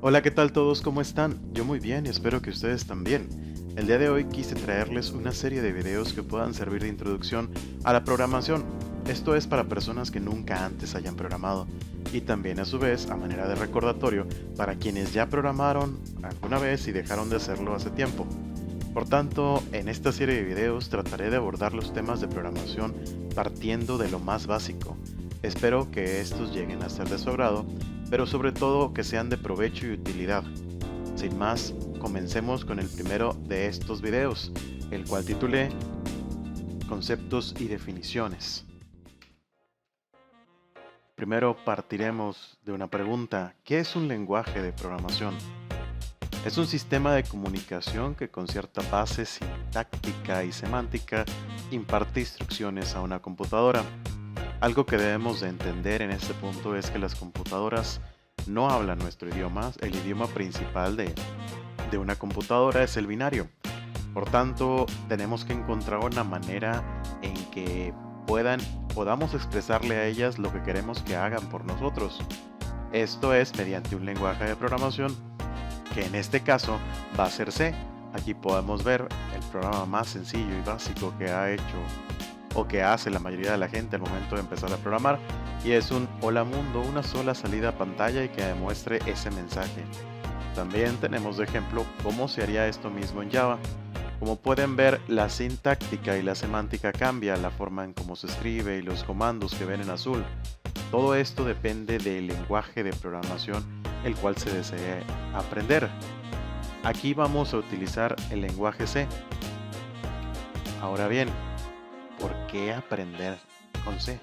Hola, ¿qué tal todos? ¿Cómo están? Yo muy bien y espero que ustedes también. El día de hoy quise traerles una serie de videos que puedan servir de introducción a la programación. Esto es para personas que nunca antes hayan programado y también a su vez a manera de recordatorio para quienes ya programaron alguna vez y dejaron de hacerlo hace tiempo. Por tanto, en esta serie de videos trataré de abordar los temas de programación partiendo de lo más básico. Espero que estos lleguen a ser de su agrado, pero sobre todo que sean de provecho y utilidad. Sin más, comencemos con el primero de estos videos, el cual titulé Conceptos y definiciones. Primero partiremos de una pregunta: ¿qué es un lenguaje de programación? Es un sistema de comunicación que con cierta base sintáctica y semántica imparte instrucciones a una computadora. Algo que debemos de entender en este punto es que las computadoras no hablan nuestro idioma. El idioma principal de una computadora es el binario. Por tanto, tenemos que encontrar una manera en que podamos expresarle a ellas lo que queremos que hagan por nosotros. Esto es mediante un lenguaje de programación que en este caso va a ser C. Aquí podemos ver el programa más sencillo y básico que ha hecho o que hace la mayoría de la gente al momento de empezar a programar, y es un hola mundo, una sola salida a pantalla y que demuestre ese mensaje. También tenemos de ejemplo cómo se haría esto mismo en Java. Como pueden ver, la sintáctica y la semántica cambia, la forma en cómo se escribe y los comandos que ven en azul. Todo esto depende del lenguaje de programación el cual se desee aprender. Aquí vamos a utilizar el lenguaje C. Ahora bien, ¿por qué aprender con C?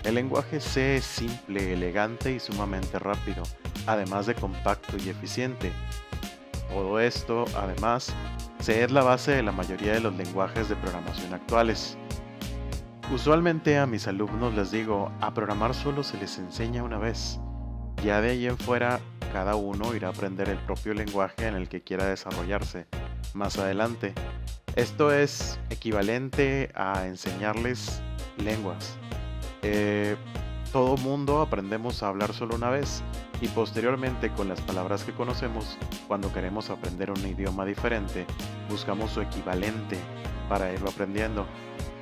El lenguaje C es simple, elegante y sumamente rápido, además de compacto y eficiente. Todo esto, además, C es la base de la mayoría de los lenguajes de programación actuales. Usualmente a mis alumnos les digo, a programar solo se les enseña una vez. Ya de ahí en fuera, cada uno irá a aprender el propio lenguaje en el que quiera desarrollarse más adelante. Esto es equivalente a enseñarles lenguas. Todo mundo aprendemos a hablar solo una vez y posteriormente con las palabras que conocemos, cuando queremos aprender un idioma diferente, buscamos su equivalente para irlo aprendiendo.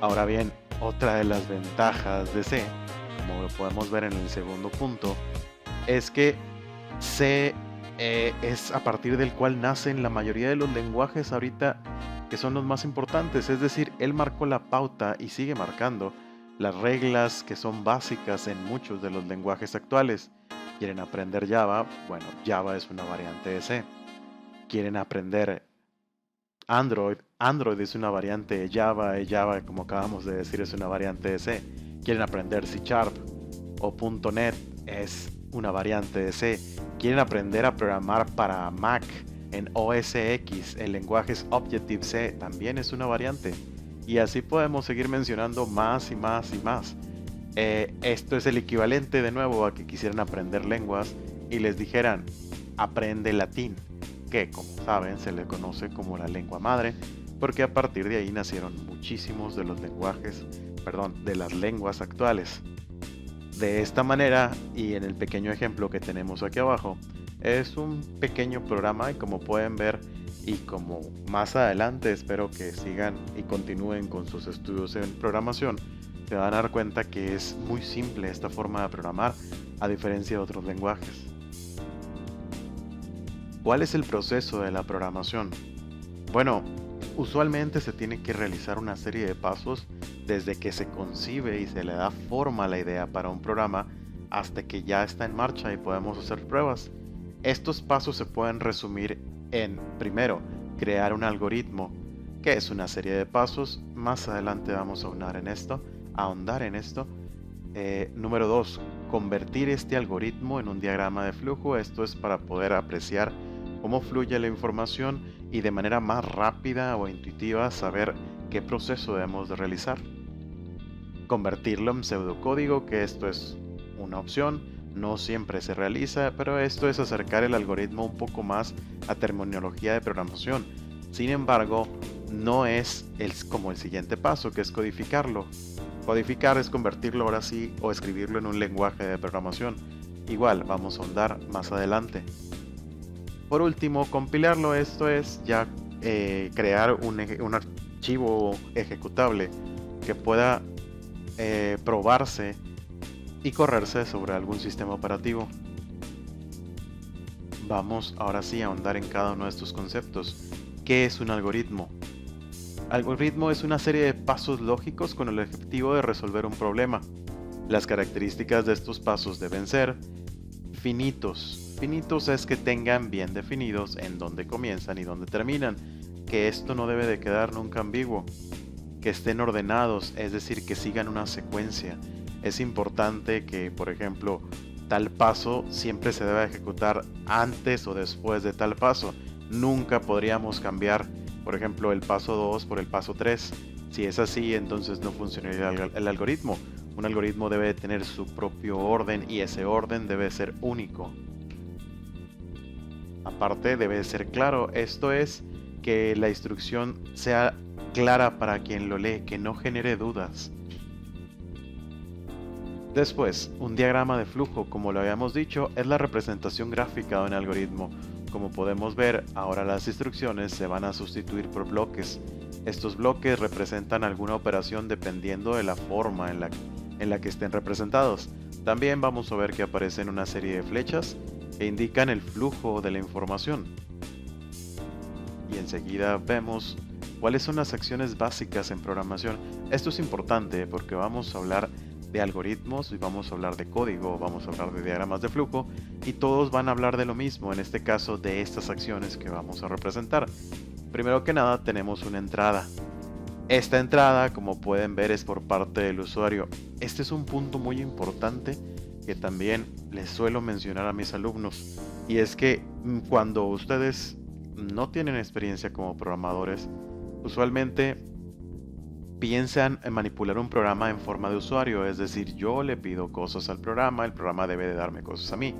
Ahora bien, otra de las ventajas de C, como lo podemos ver en el segundo punto, es que C es a partir del cual nacen la mayoría de los lenguajes ahorita que son los más importantes. Es decir, él marcó la pauta y sigue marcando las reglas que son básicas en muchos de los lenguajes actuales. ¿Quieren aprender Java? Bueno, Java es una variante de C. ¿Quieren aprender Android? Android es una variante de Java y Java, como acabamos de decir, es una variante de C. ¿Quieren aprender C# o .NET? Es una variante de C. ¿Quieren aprender a programar para Mac en OS X? El lenguaje es Objective-C, también es una variante. Y así podemos seguir mencionando más y más y más. Esto es el equivalente de nuevo a que quisieran aprender lenguas y les dijeran, aprende latín, que como saben se le conoce como la lengua madre, porque a partir de ahí nacieron muchísimos de los de las lenguas actuales. De esta manera, y en el pequeño ejemplo que tenemos aquí abajo, es un pequeño programa y como pueden ver, y como más adelante espero que sigan y continúen con sus estudios en programación, se van a dar cuenta que es muy simple esta forma de programar a diferencia de otros lenguajes. ¿Cuál es el proceso de la programación? Bueno, usualmente se tiene que realizar una serie de pasos desde que se concibe y se le da forma a la idea para un programa hasta que ya está en marcha y podemos hacer pruebas. Estos pasos se pueden resumir en, primero, crear un algoritmo, que es una serie de pasos. Más adelante vamos a ahondar en esto. Número 2, convertir este algoritmo en un diagrama de flujo. Esto es para poder apreciar cómo fluye la información y de manera más rápida o intuitiva saber qué proceso debemos de realizar. Convertirlo en pseudocódigo, que esto es una opción, no siempre se realiza, pero esto es acercar el algoritmo un poco más a terminología de programación. Sin embargo, no es como el siguiente paso, que es codificarlo. Codificar es convertirlo ahora sí o escribirlo en un lenguaje de programación. Igual, vamos a ahondar más adelante. Por último, compilarlo, esto es ya crear un archivo ejecutable que pueda probarse y correrse sobre algún sistema operativo. Vamos ahora sí a ahondar en cada uno de estos conceptos. ¿Qué es un algoritmo? Algoritmo es una serie de pasos lógicos con el objetivo de resolver un problema. Las características de estos pasos deben ser finitos. Finitos es que tengan bien definidos en dónde comienzan y dónde terminan, que esto no debe de quedar nunca ambiguo. Que estén ordenados, es decir, que sigan una secuencia. Es importante que, por ejemplo, tal paso siempre se debe ejecutar antes o después de tal paso. Nunca podríamos cambiar, por ejemplo, el paso 2 por el paso 3. Si es así, entonces no funcionaría el algoritmo. Un algoritmo debe tener su propio orden y ese orden debe ser único. Aparte, debe ser claro, esto es que la instrucción sea clara para quien lo lee, que no genere dudas. Después, un diagrama de flujo, como lo habíamos dicho, es la representación gráfica de un algoritmo. Como podemos ver, ahora las instrucciones se van a sustituir por bloques. Estos bloques representan alguna operación dependiendo de la forma en la que estén representados. También vamos a ver que aparecen una serie de flechas que indican el flujo de la información. Y enseguida vemos cuáles son las acciones básicas en programación. Esto es importante porque vamos a hablar de algoritmos y vamos a hablar de código, vamos a hablar de diagramas de flujo y todos van a hablar de lo mismo, en este caso de estas acciones que vamos a representar. Primero que nada tenemos una entrada. Esta entrada, como pueden ver, es por parte del usuario. Este es un punto muy importante que también les suelo mencionar a mis alumnos, y es que cuando ustedes no tienen experiencia como programadores, usualmente piensan en manipular un programa en forma de usuario, es decir, yo le pido cosas al programa, el programa debe de darme cosas a mí.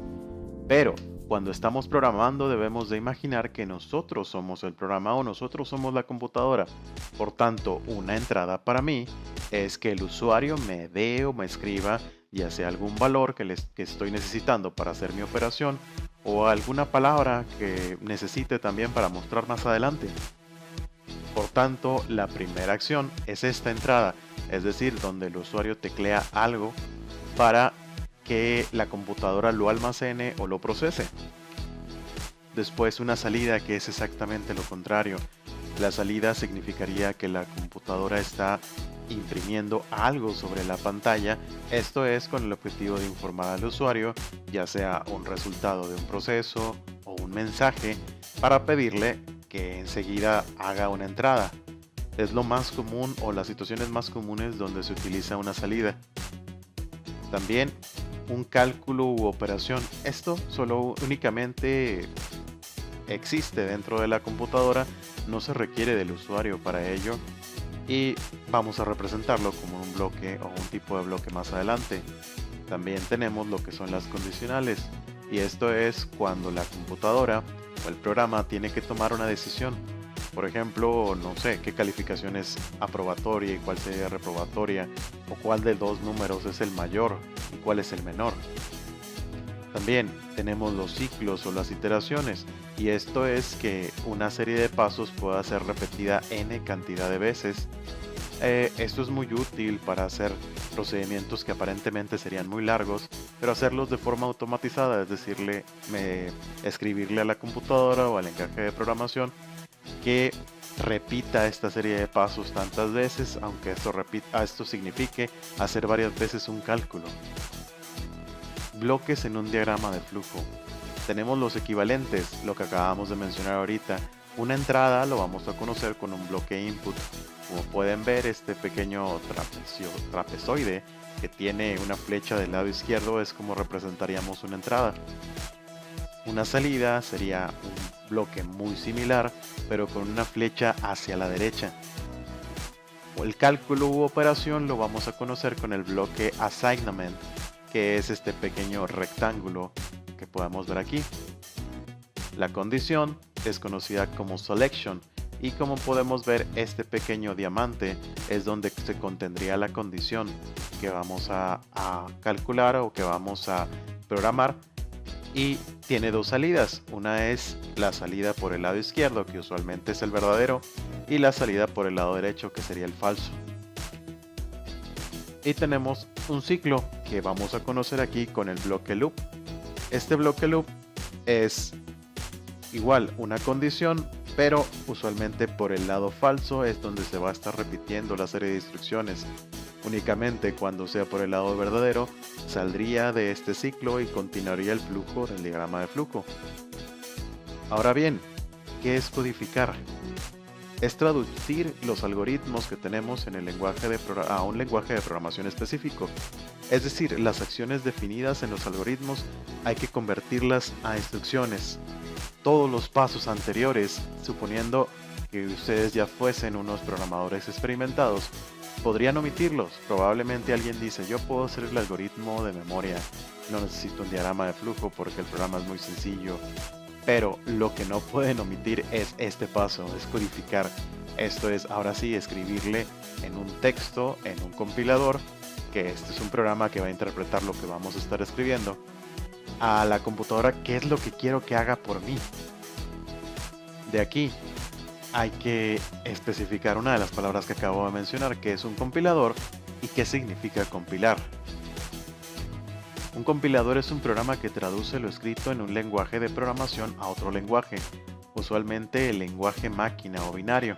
Pero cuando estamos programando debemos de imaginar que nosotros somos el programa o nosotros somos la computadora. Por tanto, una entrada para mí es que el usuario me dé o me escriba ya sea algún valor que estoy necesitando para hacer mi operación o alguna palabra que necesite también para mostrar más adelante. Por tanto, la primera acción es esta entrada, es decir, donde el usuario teclea algo para que la computadora lo almacene o lo procese. Después una salida, que es exactamente lo contrario. La salida significaría que la computadora está imprimiendo algo sobre la pantalla, esto es con el objetivo de informar al usuario, ya sea un resultado de un proceso o un mensaje, para pedirle que enseguida haga una entrada. Es lo más común o las situaciones más comunes donde se utiliza una salida. También un cálculo u operación. Esto solo únicamente existe dentro de la computadora, no se requiere del usuario para ello y vamos a representarlo como un bloque o un tipo de bloque más adelante. También tenemos lo que son las condicionales, y esto es cuando la computadora o el programa tiene que tomar una decisión. Por ejemplo, no sé qué calificación es aprobatoria y cuál sería reprobatoria, o cuál de dos números es el mayor y cuál es el menor. También tenemos los ciclos o las iteraciones, y esto es que una serie de pasos pueda ser repetida n cantidad de veces. Esto es muy útil para hacer procedimientos que aparentemente serían muy largos, pero hacerlos de forma automatizada, es decir, escribirle a la computadora o al encaje de programación que repita esta serie de pasos tantas veces, aunque esto signifique hacer varias veces un cálculo. Bloques en un diagrama de flujo. Tenemos los equivalentes, lo que acabamos de mencionar ahorita. Una entrada lo vamos a conocer con un bloque input. Como pueden ver, este pequeño trapezoide que tiene una flecha del lado izquierdo es como representaríamos una entrada. Una salida sería un bloque muy similar, pero con una flecha hacia la derecha. El cálculo u operación lo vamos a conocer con el bloque assignment, que es este pequeño rectángulo que podemos ver aquí. La condición es conocida como selection, y como podemos ver, este pequeño diamante es donde se contendría la condición que vamos a calcular o que vamos a programar y tiene dos salidas. Una es la salida por el lado izquierdo, que usualmente es el verdadero, y la salida por el lado derecho, que sería el falso. Y tenemos un ciclo que vamos a conocer aquí con el bloque loop. Este bloque loop es igual una condición, pero usualmente por el lado falso es donde se va a estar repitiendo la serie de instrucciones. Únicamente cuando sea por el lado verdadero, saldría de este ciclo y continuaría el flujo del diagrama de flujo. Ahora bien, ¿qué es codificar? Es traducir los algoritmos que tenemos en el lenguaje a un lenguaje de programación específico. Es decir, las acciones definidas en los algoritmos hay que convertirlas a instrucciones. Todos los pasos anteriores, suponiendo que ustedes ya fuesen unos programadores experimentados, podrían omitirlos. Probablemente alguien dice, yo puedo hacer el algoritmo de memoria, no necesito un diagrama de flujo porque el programa es muy sencillo. Pero lo que no pueden omitir es este paso, es codificar. Esto es, ahora sí, escribirle en un texto, en un compilador, que este es un programa que va a interpretar lo que vamos a estar escribiendo, a la computadora qué es lo que quiero que haga por mí. De aquí hay que especificar una de las palabras que acabo de mencionar, que es un compilador y qué significa compilar. Un compilador es un programa que traduce lo escrito en un lenguaje de programación a otro lenguaje, usualmente el lenguaje máquina o binario.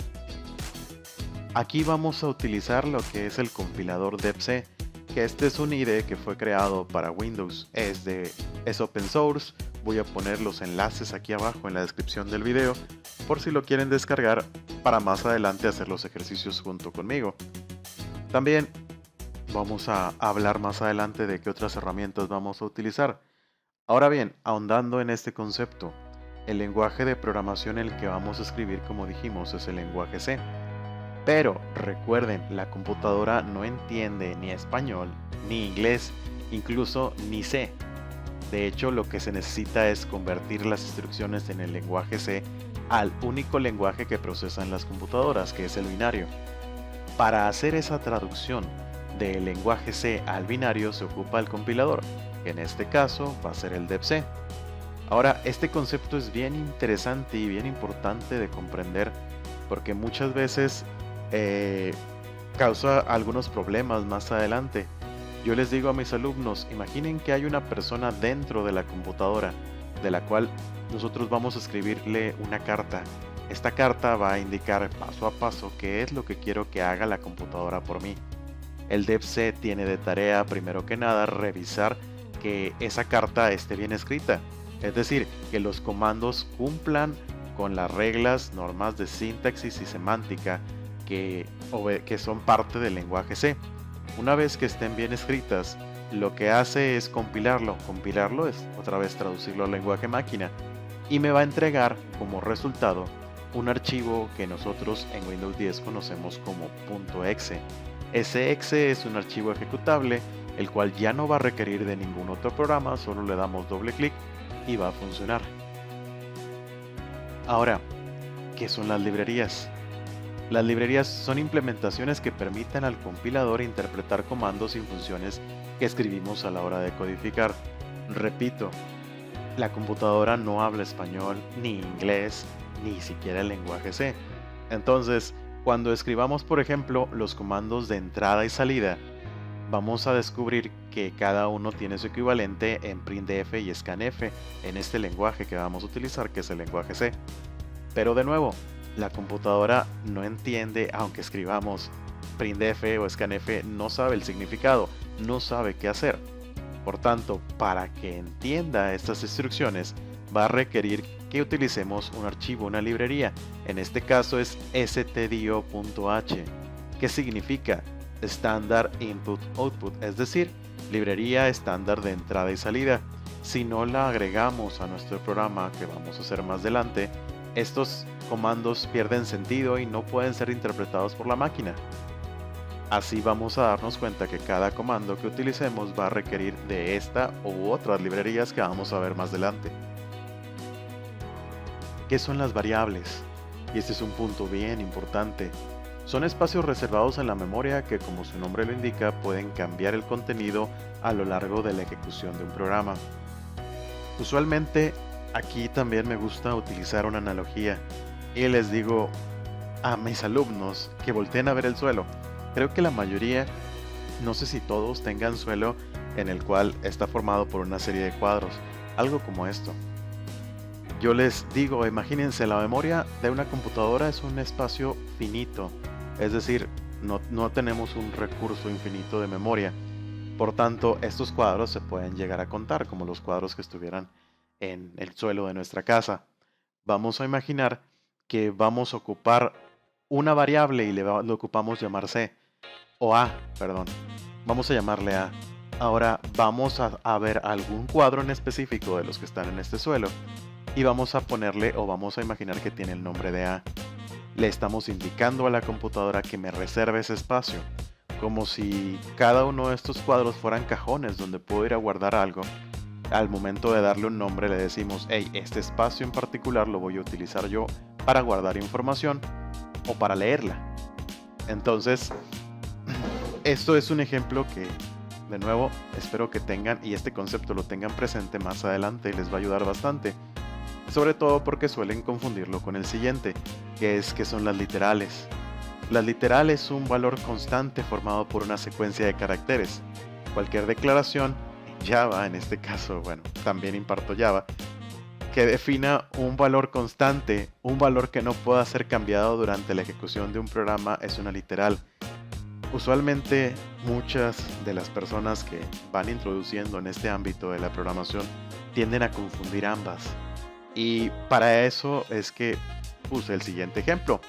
Aquí vamos a utilizar lo que es el compilador debc, que este es un IDE que fue creado para Windows, es open source. Voy a poner los enlaces aquí abajo en la descripción del video por si lo quieren descargar para más adelante hacer los ejercicios junto conmigo. También vamos a hablar más adelante de qué otras herramientas vamos a utilizar. Ahora bien, ahondando en este concepto, el lenguaje de programación en el que vamos a escribir, como dijimos, es el lenguaje C. Pero recuerden, la computadora no entiende ni español, ni inglés, incluso ni C. De hecho, lo que se necesita es convertir las instrucciones en el lenguaje C al único lenguaje que procesan las computadoras, que es el binario. Para hacer esa traducción del lenguaje C al binario se ocupa el compilador, que en este caso va a ser el debc. Ahora, este concepto es bien interesante y bien importante de comprender porque muchas veces causa algunos problemas más adelante. Yo les digo a mis alumnos, imaginen que hay una persona dentro de la computadora de la cual nosotros vamos a escribirle una carta. Esta carta va a indicar paso a paso qué es lo que quiero que haga la computadora por mí. El debc tiene de tarea, primero que nada, revisar que esa carta esté bien escrita. Es decir, que los comandos cumplan con las reglas, normas de sintaxis y semántica que son parte del lenguaje C. Una vez que estén bien escritas, lo que hace es compilarlo. Compilarlo es otra vez traducirlo al lenguaje máquina y me va a entregar como resultado un archivo que nosotros en Windows 10 conocemos como .exe. Ese exe es un archivo ejecutable, el cual ya no va a requerir de ningún otro programa, solo le damos doble clic y va a funcionar. Ahora, ¿qué son las librerías? Las librerías son implementaciones que permiten al compilador interpretar comandos y funciones que escribimos a la hora de codificar. Repito, la computadora no habla español, ni inglés, ni siquiera el lenguaje C. Entonces, cuando escribamos, por ejemplo, los comandos de entrada y salida, vamos a descubrir que cada uno tiene su equivalente en printf y scanf en este lenguaje que vamos a utilizar, que es el lenguaje C. Pero de nuevo, la computadora no entiende, aunque escribamos printf o scanf, no sabe el significado, no sabe qué hacer. Por tanto, para que entienda estas instrucciones, va a requerir que utilicemos un archivo, una librería. En este caso es stdio.h, que significa Standard Input Output, es decir, librería estándar de entrada y salida. Si no la agregamos a nuestro programa, que vamos a hacer más adelante, estos comandos pierden sentido y no pueden ser interpretados por la máquina. Así vamos a darnos cuenta que cada comando que utilicemos va a requerir de esta u otras librerías que vamos a ver más adelante. ¿Qué son las variables? Y este es un punto bien importante. Son espacios reservados en la memoria que, como su nombre lo indica, pueden cambiar el contenido a lo largo de la ejecución de un programa. Usualmente, aquí también me gusta utilizar una analogía y les digo a mis alumnos que volteen a ver el suelo. Creo que la mayoría, no sé si todos, tengan suelo en el cual está formado por una serie de cuadros, algo como esto. Yo les digo, imagínense, la memoria de una computadora es un espacio finito, es decir, no tenemos un recurso infinito de memoria. Por tanto, estos cuadros se pueden llegar a contar como los cuadros que estuvieran en el suelo de nuestra casa. Vamos a imaginar que vamos a ocupar una variable y le ocupamos llamar C, o A, perdón. Vamos a llamarle A. Ahora vamos a ver algún cuadro en específico de los que están en este suelo y vamos a ponerle o vamos a imaginar que tiene el nombre de A. Le estamos indicando a la computadora que me reserve ese espacio, como si cada uno de estos cuadros fueran cajones donde puedo ir a guardar algo. Al momento de darle un nombre le decimos, hey, este espacio en particular lo voy a utilizar yo para guardar información o para leerla. Entonces, esto es un ejemplo que, de nuevo, espero que tengan y este concepto lo tengan presente más adelante y les va a ayudar bastante. Sobre todo porque suelen confundirlo con el siguiente, que son las literales. Las literales es un valor constante formado por una secuencia de caracteres. Cualquier declaración en Java, en este caso, bueno, también imparto Java, que defina un valor constante, un valor que no pueda ser cambiado durante la ejecución de un programa es una literal. Usualmente muchas de las personas que van introduciendo en este ámbito de la programación tienden a confundir ambas. Y para eso es que puse el siguiente ejemplo.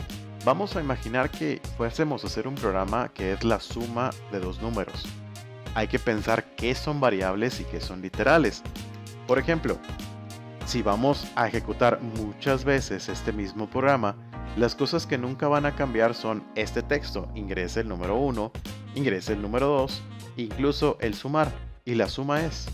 Vamos a imaginar que fuésemos a hacer un programa que es la suma de dos números. Hay que pensar qué son variables y qué son literales. Por ejemplo, si vamos a ejecutar muchas veces este mismo programa, las cosas que nunca van a cambiar son este texto, ingrese el número 1, ingrese el número 2, incluso el sumar, y la suma es.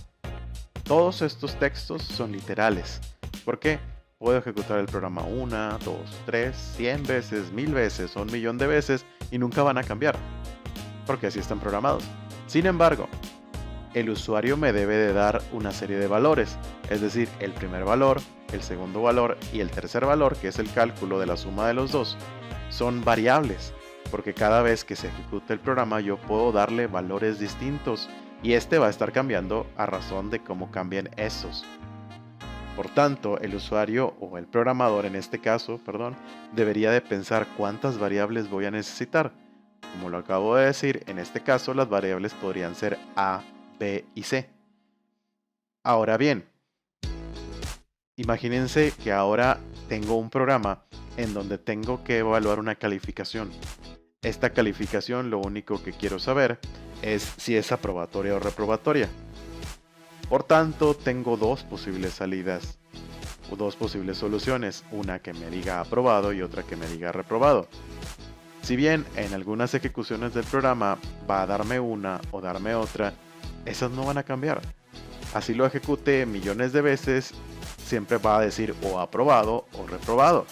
Todos estos textos son literales. ¿Por qué? Puedo ejecutar el programa 1, 2, 3, 100 veces, 1000 veces o 1.000.000 de veces y nunca van a cambiar, porque así están programados. Sin embargo, el usuario me debe de dar una serie de valores, es decir, el primer valor, el segundo valor y el tercer valor, que es el cálculo de la suma de los dos, son variables, porque cada vez que se ejecuta el programa yo puedo darle valores distintos y este va a estar cambiando a razón de cómo cambien esos. Por tanto, el usuario o el programador en este caso, debería de pensar cuántas variables voy a necesitar. Como lo acabo de decir, en este caso las variables podrían ser A, B y C. Ahora bien, imagínense que ahora tengo un programa en donde tengo que evaluar una calificación. Esta calificación lo único que quiero saber es si es aprobatoria o reprobatoria. Por tanto, tengo dos posibles salidas o dos posibles soluciones, una que me diga aprobado y otra que me diga reprobado. Si bien en algunas ejecuciones del programa va a darme una o darme otra, esas no van a cambiar. Así lo ejecute millones de veces, siempre va a decir o aprobado o reprobado.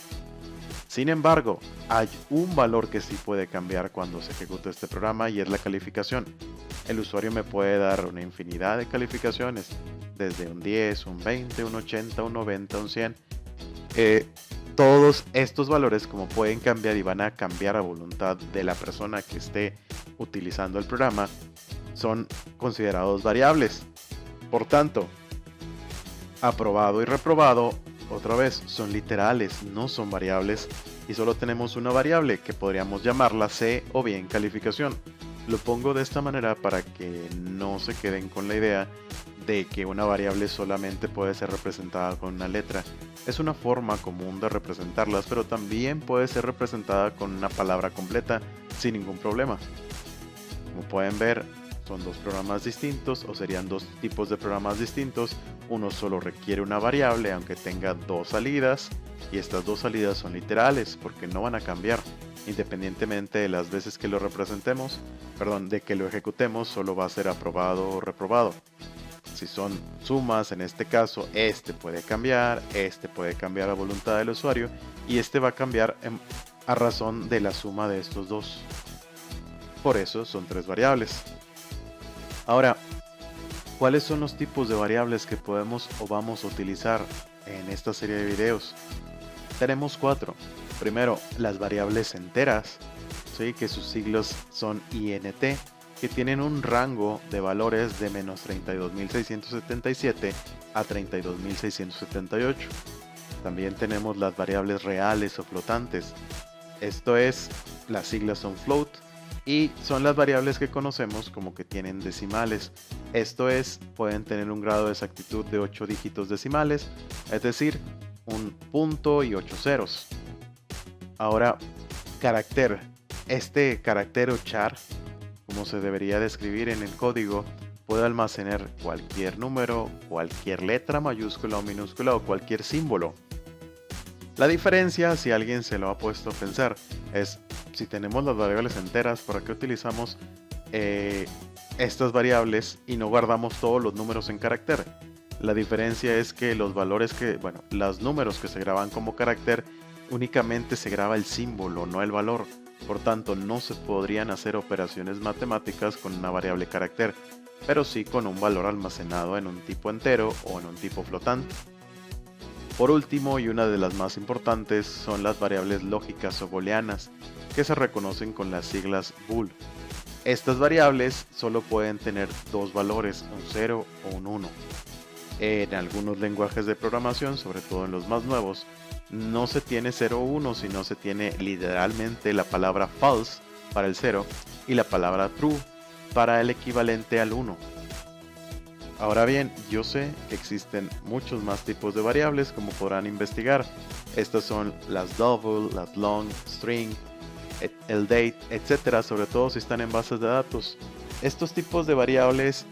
Sin embargo, hay un valor que sí puede cambiar cuando se ejecuta este programa y es la calificación. El usuario me puede dar una infinidad de calificaciones, desde un 10, un 20, un 80, un 90, un 100. Todos estos valores, como pueden cambiar y van a cambiar a voluntad de la persona que esté utilizando el programa, son considerados variables. Por tanto, aprobado y reprobado, otra vez, son literales, no son variables, y solo tenemos una variable que podríamos llamarla C o bien calificación. Lo pongo de esta manera para que no se queden con la idea de que una variable solamente puede ser representada con una letra. Es una forma común de representarlas, pero también puede ser representada con una palabra completa sin ningún problema. Como pueden ver, son dos programas distintos, o serían dos tipos de programas distintos. Uno solo requiere una variable aunque tenga dos salidas, y estas dos salidas son literales porque no van a cambiar independientemente de las veces que lo representemos, de que lo ejecutemos, solo va a ser aprobado o reprobado. Si son sumas, en este caso, este puede cambiar a voluntad del usuario, y este va a cambiar a razón de la suma de estos dos. Por eso son tres variables. Ahora, ¿cuáles son los tipos de variables que podemos o vamos a utilizar en esta serie de videos? Tenemos cuatro. Primero, las variables enteras, ¿sí? Que sus siglos son INT, que tienen un rango de valores de menos 32.677 a 32.678. También tenemos las variables reales o flotantes. Esto es, las siglas son float y son las variables que conocemos como que tienen decimales. Esto es, pueden tener un grado de exactitud de 8 dígitos decimales, es decir, un punto y 8 ceros. Ahora, carácter. Este carácter o char, como se debería describir en el código, puede almacenar cualquier número, cualquier letra mayúscula o minúscula o cualquier símbolo. La diferencia, si alguien se lo ha puesto a pensar, es si tenemos las variables enteras, ¿para qué utilizamos estas variables y no guardamos todos los números en carácter? La diferencia es que los números que se graban como carácter únicamente se graba el símbolo, no el valor. Por tanto, no se podrían hacer operaciones matemáticas con una variable carácter, pero sí con un valor almacenado en un tipo entero o en un tipo flotante. Por último, y una de las más importantes, son las variables lógicas o booleanas, que se reconocen con las siglas bool. Estas variables solo pueden tener dos valores, un 0 o un 1. En algunos lenguajes de programación, sobre todo en los más nuevos, no se tiene 0 o 1, sino se tiene literalmente la palabra false para el 0 y la palabra true para el equivalente al 1. Ahora bien, yo sé que existen muchos más tipos de variables como podrán investigar. Estas son las double, las long, string, el date, etcétera, sobre todo si están en bases de datos. Estos tipos de variables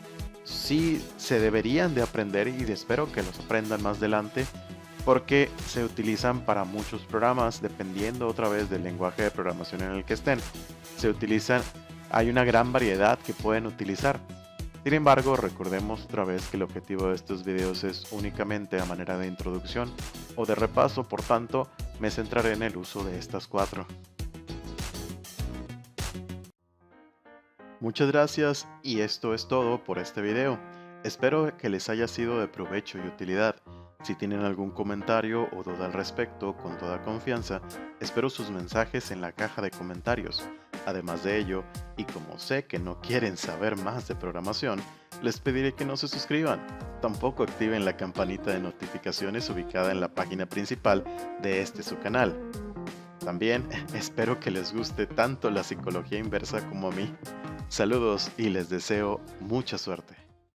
sí se deberían de aprender y espero que los aprendan más adelante porque se utilizan para muchos programas dependiendo otra vez del lenguaje de programación en el que estén. Hay una gran variedad que pueden utilizar. Sin embargo, recordemos otra vez que el objetivo de estos videos es únicamente a manera de introducción o de repaso, por tanto, me centraré en el uso de estas cuatro. Muchas gracias y esto es todo por este video. Espero que les haya sido de provecho y utilidad. Si tienen algún comentario o duda al respecto, con toda confianza, espero sus mensajes en la caja de comentarios. Además de ello, y como sé que no quieren saber más de programación, les pediré que no se suscriban. Tampoco activen la campanita de notificaciones ubicada en la página principal de su canal. También espero que les guste tanto la psicología inversa como a mí. Saludos y les deseo mucha suerte.